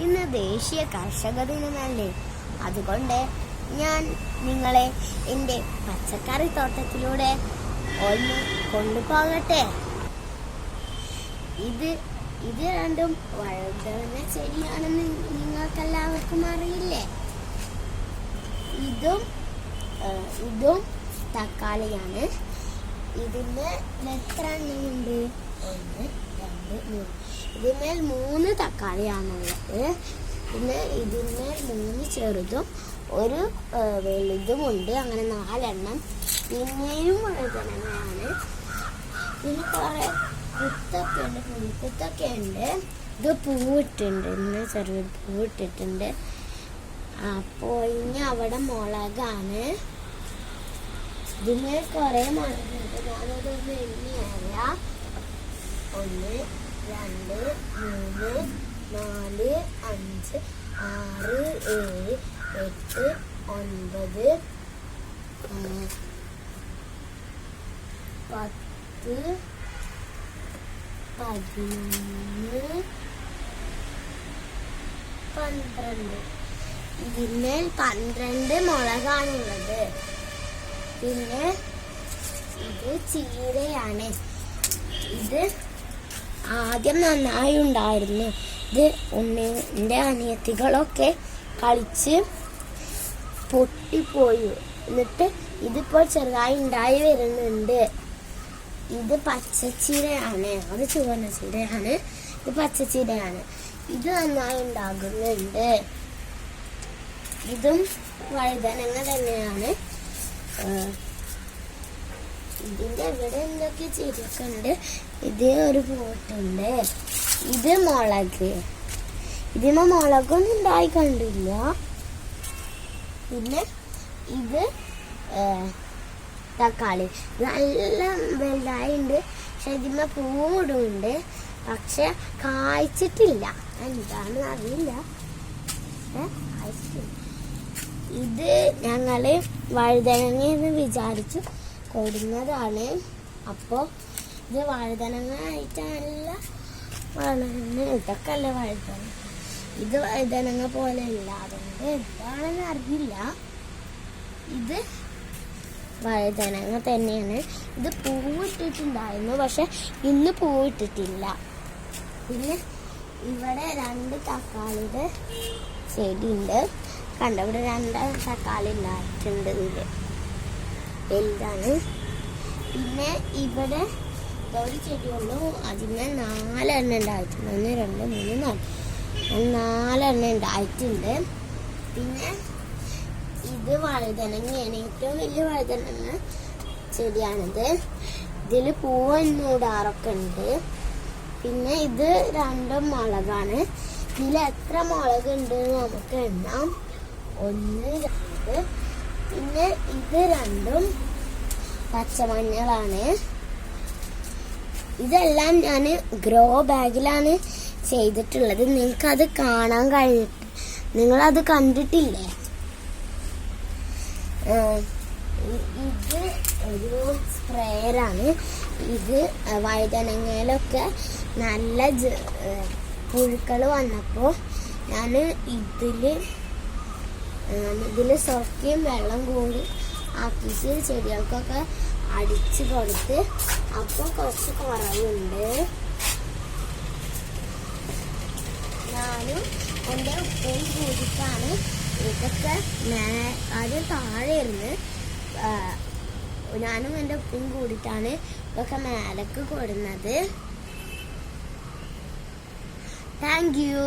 ഇന്ന് ദേശീയ കർഷക ദിനമല്ലേ. അതുകൊണ്ട് ഞാൻ നിങ്ങളെ എൻ്റെ പച്ചക്കറി തോട്ടത്തിലൂടെ ഒന്ന് കൊണ്ടുപോകട്ടെ. ഇത് രണ്ടും വഴുതന ചെടിയാണെന്ന് നിങ്ങൾക്കെല്ലാവർക്കും അറിയില്ലേ. ഇതും തക്കാളിയാണ്. ഇതിന് എത്ര എണ്ണമുണ്ട്? 1, 2, 3. ഇതിന്മേൽ 3 തക്കാളിയാണുള്ളത്. പിന്നെ ഇതിന്മേൽ 3 ചെറുതും ഒരു വലുതുമുണ്ട്. അങ്ങനെ 4 എണ്ണം. പിന്നെയും വഴുതനങ്ങയാണ്. പിന്നെ കുറെ കുത്തൊക്കെ ഉണ്ട്, പുൽക്കുത്തൊക്കെ ഉണ്ട്. ഇത് പൂവിട്ടുണ്ട്, ഇന്ന് ചെറിയ പൂവിട്ടിട്ടുണ്ട്. അപ്പോൾ ഇനി അവിടെ മുളകാണ്. ഇതിന് കുറെ മുളകുണ്ട്. ഞാനതൊന്ന് എണ്ണിയറിയാം. 1, 2, 3, 4, 5, 6, 7, 8, 9, 10, 11, 12. ഇതിന്മേൽ 12 മുളകാണുള്ളത്. പിന്നെ ഇത് ചീരയാണ്. ഇത് ആദ്യം നന്നായി ഉണ്ടായിരുന്നു. ഇത് ഉണ്ണിൻ്റെ അനിയത്തികളൊക്കെ കളിച്ച് പൊട്ടിപ്പോയി. എന്നിട്ട് ഇതിപ്പോൾ ചെറുതായി ഉണ്ടായി വരുന്നുണ്ട്. ഇത് പച്ചച്ചീരയാണ്, അത് ചുവന്ന ചീരയാണ്. ഇത് പച്ചച്ചീരയാണ്. ഇത് നന്നായി ഉണ്ടാകുന്നുണ്ട്. ഇതും വഴുതനങ്ങ തന്നെയാണ്. ഇതിൻ്റെ ഇവിടെ എന്തൊക്കെ ചെടിയൊക്കെ ഉണ്ട്. ഇത് ഒരു പോട്ടുണ്ട്. ഇത് മുളക്. ഇതിന് മുളകൊന്നും ഉണ്ടായി കണ്ടില്ല. പിന്നെ ഇത് തക്കാളി. നല്ല വലുതായിട്ടുണ്ട്. പക്ഷെ ഇതിന് പൂടുണ്ട്. പക്ഷെ കായ്ച്ചിട്ടില്ല. എന്താണെന്ന് അറിയില്ല. ഇത് ഞങ്ങള് വഴുതനങ്ങ എന്ന് വിചാരിച്ചു കൊടുന്നതാണ്. അപ്പോൾ ഇത് വഴുതനങ്ങ ആയിട്ടല്ല വളർന്ന്. ഇതൊക്കെ അല്ല വഴുതനങ്ങ. ഇത് വഴുതനങ്ങ പോലെ അല്ല. അതുകൊണ്ട് എന്താണെന്ന് അറിയില്ല. ഇത് വഴുതനങ്ങ തന്നെയാണ്. ഇത് പൂവിട്ടിട്ടുണ്ടായിരുന്നു, പക്ഷെ ഇന്ന് പൂവിട്ടിട്ടില്ല. പിന്നെ ഇവിടെ 2 തക്കാളിയുടെ ചെടിയുണ്ട്. കണ്ട, ഇവിടെ 2 തക്കാളി ഉണ്ടായിട്ടുണ്ട്. ഇതില് വലുതാണ്. പിന്നെ ഇവിടെ ഒരു ചെടിയുള്ളൂ. അതിന് 4 എണ്ണം ഉണ്ടായിട്ടുണ്ട്. 1, 2, 3, 4 എണ്ണം ഉണ്ടായിട്ടുണ്ട്. പിന്നെ ഇത് വഴുതനങ്ങയാണ്. ഏറ്റവും വലിയ വഴുതനങ്ങ ചെടിയാണിത്. ഇതിൽ പൂവൊന്നും ഇടാറൊക്കെ ഉണ്ട്. പിന്നെ ഇത് 2 മുളകാണ്. ഇതിൽ എത്ര മുളകുണ്ട് നമുക്ക് എണ്ണാം. 1, 2. പിന്നെ ഇത് 2 പച്ചമഞ്ഞളാണ്. ഇതെല്ലാം ഞാൻ ഗ്രോ ബാഗിലാണ് ചെയ്തിട്ടുള്ളത്. നിങ്ങൾക്കത് കാണാൻ കഴിയും. നിങ്ങളത് കണ്ടിട്ടില്ലേ? ഇത് ഒരു സ്പ്രേയറാണ്. ഇത് വഴുതനങ്ങയിലൊക്കെ നല്ല പുഴുക്കൾ വന്നപ്പോൾ ഞാൻ ഇതിൽ സോക്കയും വെള്ളം കൂടി ആക്കിയിട്ട് ചെടികൾക്കൊക്കെ അടിച്ച് കൊടുത്ത്. അപ്പോൾ കുറച്ച് കുറവുണ്ട്. ഞാനും എൻ്റെ ഉപ്പയും കൂടിയിട്ടാണ് ഇതൊക്കെ ആദ്യം താഴെ ഇരുന്ന് ഞാനും എൻ്റെ ഉപ്പയും കൂടിയിട്ടാണ് ഇതൊക്കെ മേലേക്ക് കൊടുന്നത്. Thank you.